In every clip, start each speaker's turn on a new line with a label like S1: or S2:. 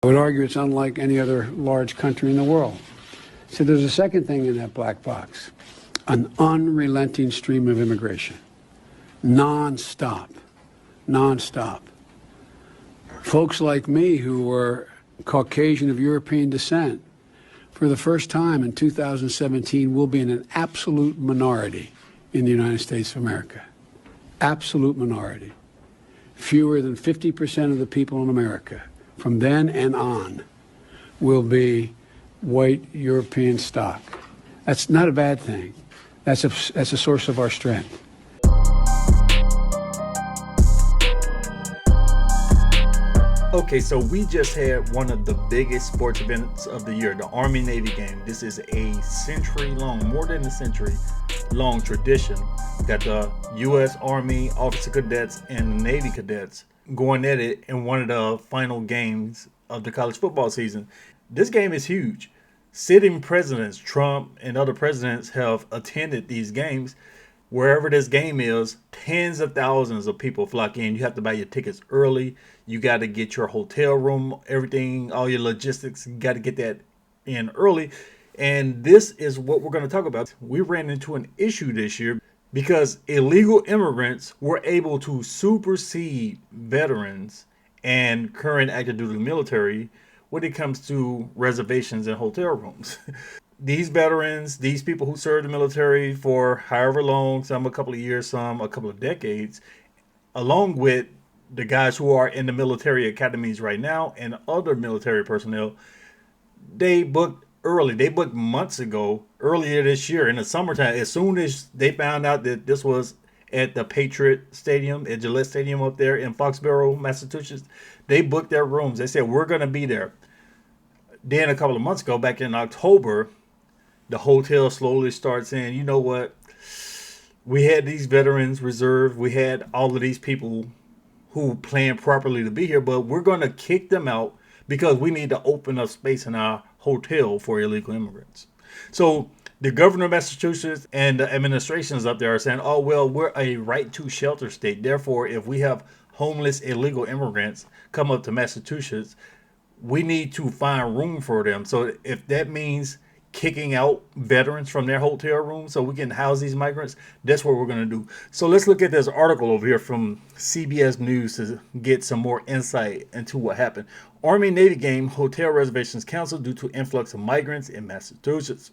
S1: I would argue it's unlike any other large country in the world. So there's a second thing in that black box, an unrelenting stream of immigration, nonstop. Folks like me who were Caucasian of European descent, for the first time in 2017, will be in an absolute minority in the United States of America. Absolute minority. Fewer than 50% of the people in America from then and on will be white European stock. That's not a bad thing. That's a source of our strength.
S2: Okay, so we just had one of the biggest sports events of the year, the Army-Navy game. This is a century-long, more than a century-long tradition. Got the U.S. Army Officer Cadets and the Navy Cadets going at it in one of the final games of the college football season. This game is huge. Sitting presidents, Trump and other presidents, have attended these games. Wherever this game is, tens of thousands of people flock in. You have to buy your tickets early. You got to get your hotel room, everything, all your logistics. You got to get that in early. And this is what we're going to talk about. We ran into an issue this year because illegal immigrants were able to supersede veterans and current active duty military when it comes to reservations and hotel rooms. These veterans, these people who served the military for however long, some a couple of years, some a couple of decades, along with the guys who are in the military academies right now and other military personnel, they booked early. They booked months ago, earlier this year in the summertime. As soon as they found out that this was at the Patriot Stadium, at Gillette Stadium up there in Foxborough, Massachusetts, they booked their rooms. They said, we're going to be there. Then a couple of months ago, back in October, the hotel slowly starts saying, you know what? We had these veterans reserved. We had all of these people who planned properly to be here, but we're going to kick them out because we need to open up space in our hotel for illegal immigrants. So the governor of Massachusetts and the administrations up there are saying, oh, well, we're a right to shelter state. Therefore, if we have homeless illegal immigrants come up to Massachusetts, we need to find room for them. So if that means kicking out veterans from their hotel rooms so we can house these migrants, that's what we're going to do. So let's look at this article over here from CBS News to get some more insight into what happened. Army-Navy game, hotel reservations canceled due to influx of migrants in Massachusetts.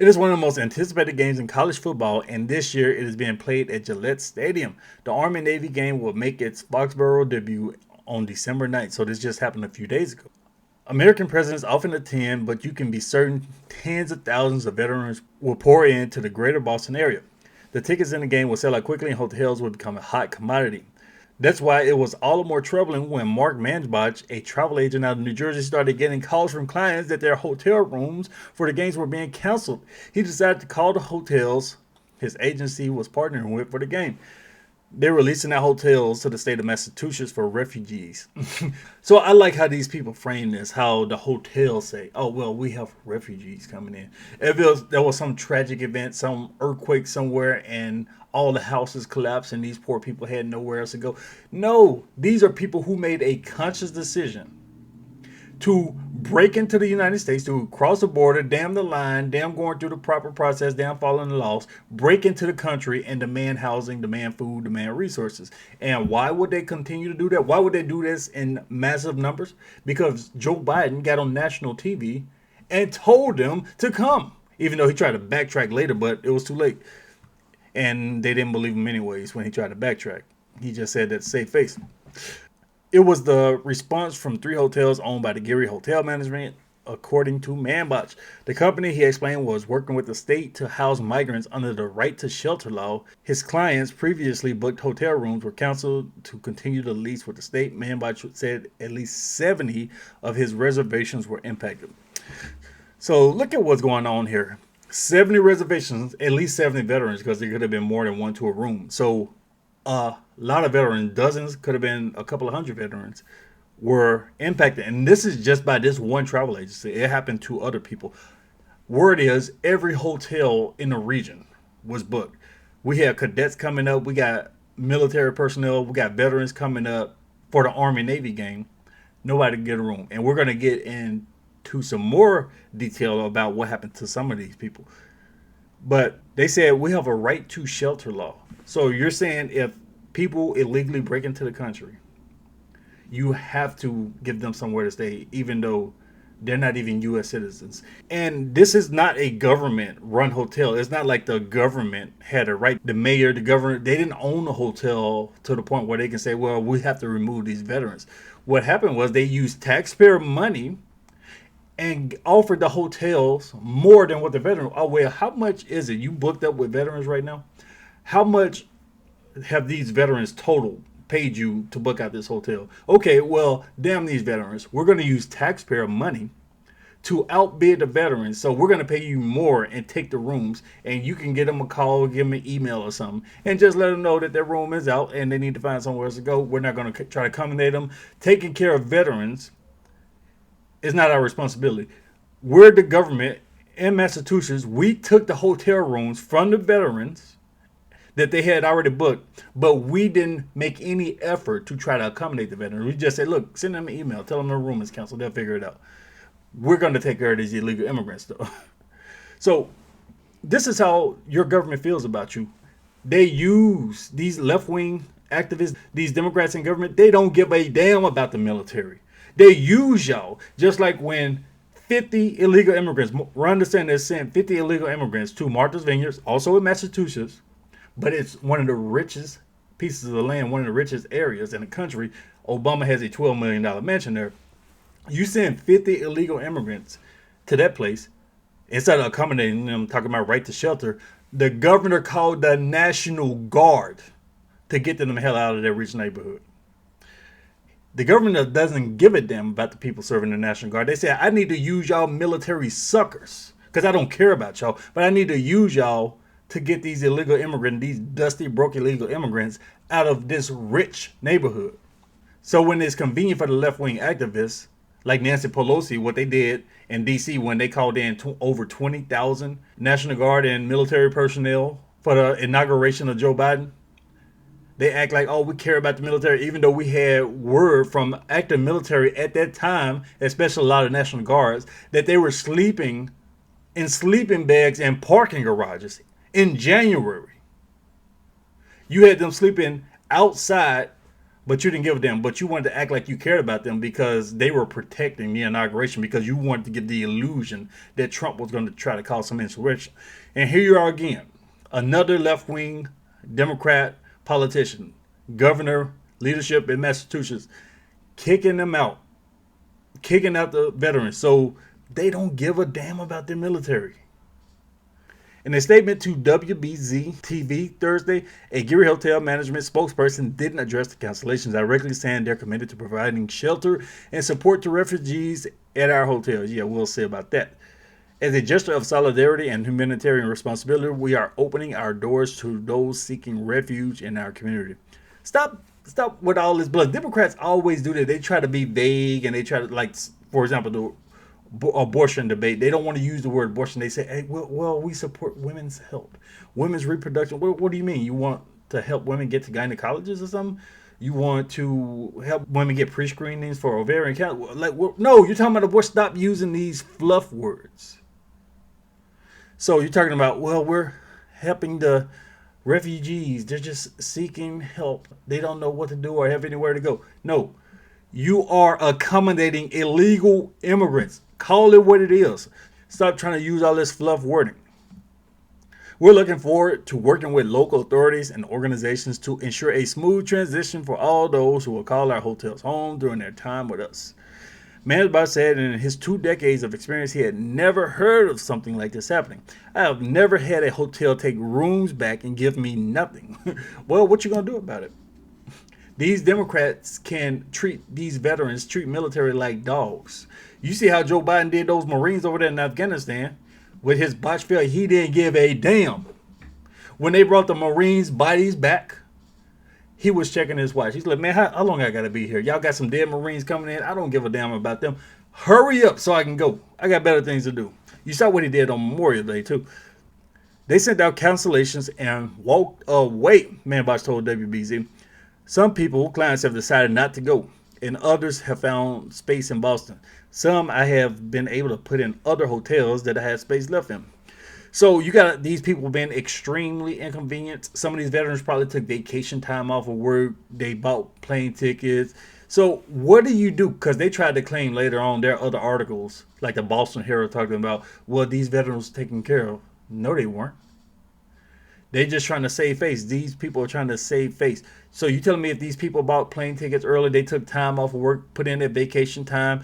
S2: It is one of the most anticipated games in college football, and this year it is being played at Gillette Stadium. The Army-Navy game will make its Foxborough debut on December 9th, so this just happened a few days ago. American presidents often attend, but you can be certain tens of thousands of veterans will pour into the greater Boston area. The tickets in the game will sell out quickly and hotels will become a hot commodity. That's why it was all the more troubling when Mark Manbach, a travel agent out of New Jersey, started getting calls from clients that their hotel rooms for the games were being canceled. He decided to call the hotels his agency was partnering with for the game. They're releasing out hotels to the state of Massachusetts for refugees. So I like how these people frame this, how the hotels say, oh, well, we have refugees coming in. If there was some tragic event, some earthquake somewhere, and all the houses collapsed and these poor people had nowhere else to go. No, these are people who made a conscious decision to break into the United States, to cross the border, damn the line, damn going through the proper process, damn following the laws, break into the country and demand housing, demand food, demand resources. And why would they continue to do that? Why would they do this in massive numbers? Because Joe Biden got on national TV and told them to come, even though he tried to backtrack later, but it was too late. And they didn't believe him anyways when he tried to backtrack. He just said that safe face. It was the response from 3 hotels owned by the Geary Hotel Management, according to Manbach. The company, he explained, was working with the state to house migrants under the right to shelter law. His clients previously booked hotel rooms were canceled to continue the lease with the state. Manbach said at least 70 of his reservations were impacted. So look at what's going on here. 70 reservations, at least 70 veterans, because there could have been more than one to a room. So a lot of veterans, dozens, could have been a couple of hundred veterans, were impacted. And this is just by this one travel agency. It happened to other people. Word is every hotel in the region was booked. We have cadets coming up. We got military personnel. We got veterans coming up for the Army-Navy game. Nobody could get a room. And we're going to get into some more detail about what happened to some of these people. But they said we have a right to shelter law. So you're saying if people illegally break into the country, you have to give them somewhere to stay, even though they're not even U.S. citizens. And this is not a government-run hotel. It's not like the government had a right. The mayor, the governor, they didn't own the hotel to the point where they can say, well, we have to remove these veterans. What happened was they used taxpayer money and offered the hotels more than what the veterans. Oh, well, how much is it? You booked up with veterans right now? How much have these veterans total paid you to book out this hotel? Okay, well, damn these veterans. We're going to use taxpayer money to outbid the veterans. So we're going to pay you more and take the rooms, and you can get them a call, give them an email or something, and just let them know that their room is out and they need to find somewhere else to go. We're not going to try to accommodate them. Taking care of veterans is not our responsibility. We're the government in Massachusetts. We took the hotel rooms from the veterans that they had already booked, but we didn't make any effort to try to accommodate the veterans. We just said, look, send them an email, tell them their room is canceled, they'll figure it out. We're going to take care of these illegal immigrants, though. So this is how your government feels about you. They use these left-wing activists, these Democrats in government. They don't give a damn about the military. They use y'all just like when 50 illegal immigrants, Ron DeSantis sent 50 illegal immigrants to Martha's Vineyard, also in Massachusetts, but it's one of the richest pieces of the land, one of the richest areas in the country. Obama has a $12 million mansion there. You send 50 illegal immigrants to that place, instead of accommodating them, talking about right to shelter, the governor called the National Guard to get them the hell out of their rich neighborhood. The government doesn't give a damn about the people serving the National Guard. They say, I need to use y'all military suckers because I don't care about y'all, but I need to use y'all to get these illegal immigrants, these dusty, broke illegal immigrants out of this rich neighborhood. So when it's convenient for the left-wing activists, like Nancy Pelosi, what they did in D.C. when they called in over 20,000 National Guard and military personnel for the inauguration of Joe Biden, they act like, oh, we care about the military, even though we had word from active military at that time, especially a lot of National Guards, that they were sleeping in sleeping bags and parking garages in January. You had them sleeping outside, but you didn't give a damn. But you wanted to act like you cared about them because they were protecting the inauguration, because you wanted to give the illusion that Trump was going to try to cause some insurrection. And here you are again, another left-wing Democrat politician, governor, leadership in Massachusetts, kicking them out, kicking out the veterans. So they don't give a damn about their military. In a statement to WBZ TV Thursday, a Geary Hotel management spokesperson didn't address the cancellations directly, saying they're committed to providing shelter and support to refugees at our hotels. Yeah, we'll see about that. As a gesture of solidarity and humanitarian responsibility, we are opening our doors to those seeking refuge in our community. Stop with all this blood. Democrats always do that. They try to be vague, and they try to, like, for example, the abortion debate. They don't want to use the word abortion. They say, hey, well, we support women's health, women's reproduction. What do you mean? You want to help women get to gynecologists or something? You want to help women get pre-screenings for ovarian cancer? Like, no, you're talking about abortion. Stop using these fluff words. So you're talking about, well, we're helping the refugees. They're just seeking help. They don't know what to do or have anywhere to go. No, you are accommodating illegal immigrants. Call it what it is. Stop trying to use all this fluff wording. We're looking forward to working with local authorities and organizations to ensure a smooth transition for all those who will call our hotels home during their time with us. Mansbach said in his 2 decades of experience, he had never heard of something like this happening. I have never had a hotel take rooms back and give me nothing. Well, what you gonna do about it? These Democrats can treat these veterans, treat military like dogs. You see how Joe Biden did those Marines over there in Afghanistan with his botched failure. He didn't give a damn. When they brought the Marines' bodies back, he was checking his watch. He's like, man, how long I got to be here? Y'all got some dead Marines coming in. I don't give a damn about them. Hurry up so I can go. I got better things to do. You saw what he did on Memorial Day, too. They sent out cancellations and walked away, Manbox told WBZ. Some people, clients, have decided not to go. and others have found space in Boston. Some I have been able to put in other hotels that I had space left in. So you got these people being extremely inconvenienced. Some of these veterans probably took vacation time off of work. They bought plane tickets. So what do you do? Because they tried to claim later on there are other articles, like the Boston Herald talking about, well, these veterans were taken care of. No, they weren't. They just trying to save face. These people are trying to save face. So you telling me if these people bought plane tickets early, they took time off of work, put in their vacation time,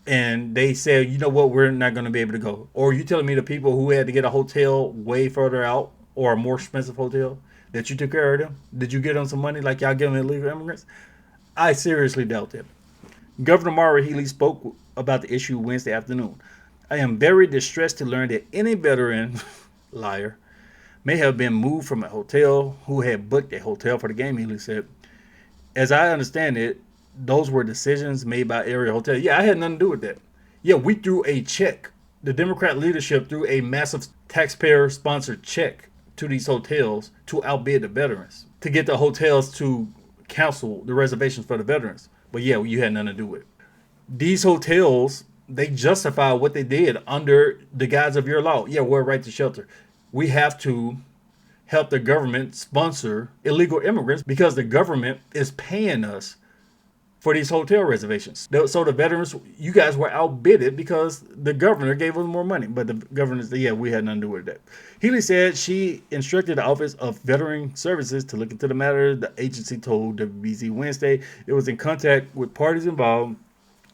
S2: and they said, you know what, we're not going to be able to go. Or you telling me the people who had to get a hotel way further out or a more expensive hotel that you took care of them? Did you get them some money like y'all give them illegal immigrants? I seriously doubt that. Governor Maura Healey spoke about the issue Wednesday afternoon. I am very distressed to learn that any veteran, liar, may have been moved from a hotel who had booked a hotel for the game, Healey said. As I understand it, those were decisions made by area hotel. Yeah, I had nothing to do with that. Yeah, we threw a check. The Democrat leadership threw a massive taxpayer-sponsored check to these hotels to outbid the veterans, to get the hotels to cancel the reservations for the veterans. But yeah, you had nothing to do with it. These hotels, they justify what they did under the guise of your law. Yeah, we're right to shelter. We have to help the government sponsor illegal immigrants because the government is paying us for these hotel reservations. So the veterans, you guys were outbidded because the governor gave us more money. But the governor said, yeah, we had nothing to do with that. Healey said she instructed the Office of Veteran Services to look into the matter. The agency told WBZ Wednesday it was in contact with parties involved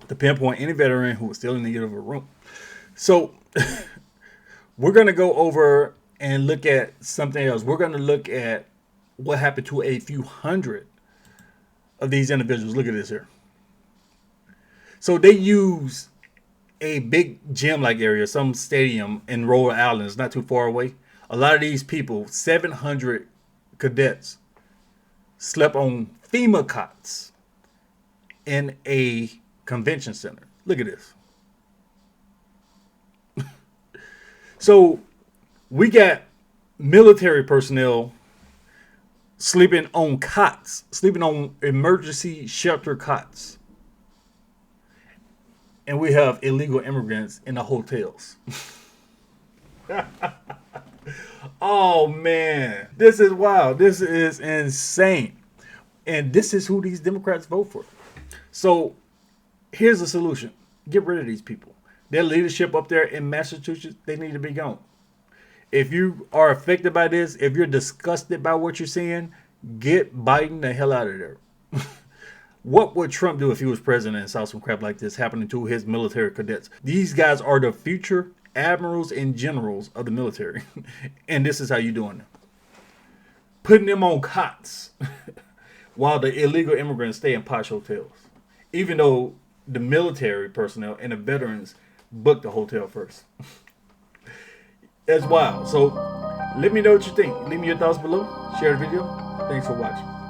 S2: to pinpoint any veteran who was still in need of a room. So we're going to go over and look at something else. We're going to look at what happened to a few hundred of these individuals. Look at this here. So they use a big gym-like area, some stadium in Rhode Island. It's not too far away. A lot of these people, 700 cadets, slept on FEMA cots in a convention center. Look at this. So we got military personnel sleeping on cots, sleeping on emergency shelter cots. And we have illegal immigrants in the hotels. Oh, man. This is wild. This is insane. And this is who these Democrats vote for. So here's the solution. Get rid of these people. Their leadership up there in Massachusetts, they need to be gone. If you are affected by this, if you're disgusted by what you're seeing, get Biden the hell out of there. What would Trump do if he was president and saw some crap like this happening to his military cadets? These guys are the future admirals and generals of the military. And this is how you're doing them. Putting them on cots while the illegal immigrants stay in posh hotels. Even though the military personnel and the veterans booked the hotel first. That's wild. So let me know what you think. Leave me your thoughts below. Share the video. Thanks for watching.